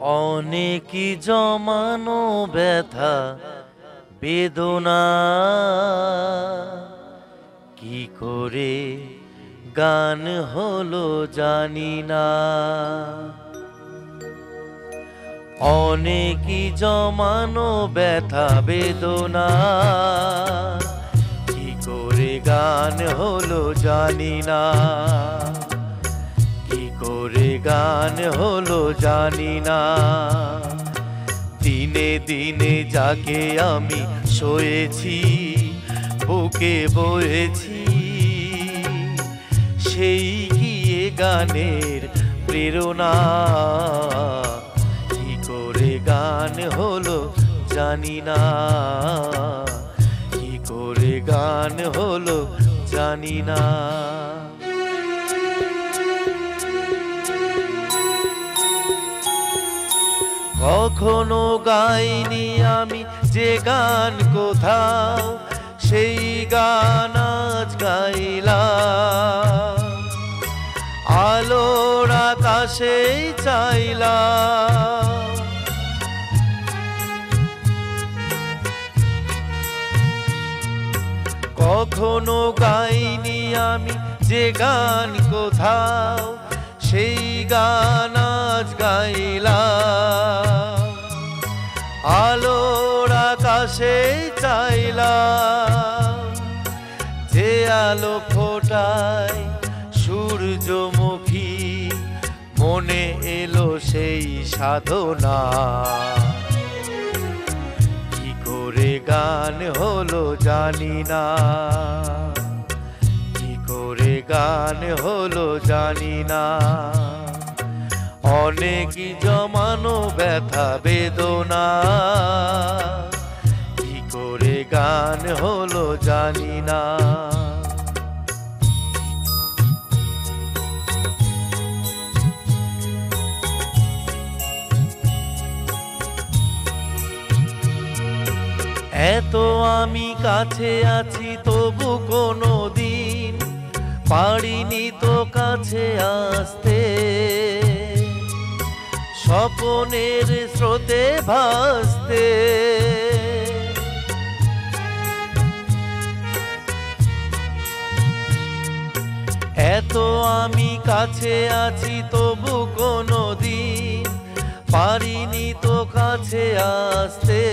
অনেকই জমানো ব্যথা বেদনা কি করে গান হলো জানি না। অনেকই জমানো ব্যথা বেদনা কি করে গান হলো জানি না। কি করে গান হলো জানি না। দিনে দিনে যাকে আমি সয়েছি বুকে বয়েছি সেই গিয়ে গানের প্রেরণা। কি করে গান হলো জানি না। কি করে গান হলো জানি না। কখনো গাইনি আমি যে গান কোথাও সেই গান আজ গাইলাম। আলোর আকাশে চাইলাম। কখনো গাইনি আমি যে গান কোথাও সেই গান আজ গাইলাম। আলোর আকাশে চাইলাম। যে আলো ফোটায় সূর্যমুখী মনে এলো সেই সাধনা। কি করে গান হলো জানি না। কি করে গান হলো জানি না। অনেকই জমানো ব্যথা বেদনা কি করে গান হলো জানি না। এত আমি কাছে আছি তবু কোনো দিন পারিনি তো কাছে আসতে। স্বপনের স্রোতে ভাসতে। এত আমি কাছে আছি তবু কোনো দিন পারিনি তো কাছে আসতে।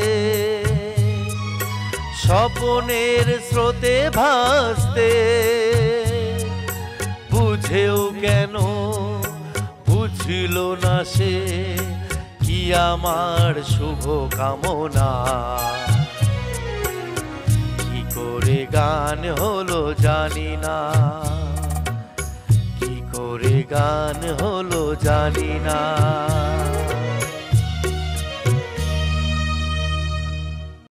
স্বপনের স্রোতে ভাসতে। বুঝেও কেন বুঝল না সে কি আমার শুভ কামনা। কি করে গান হলো জানি না। কি করে গান হলো জানি না।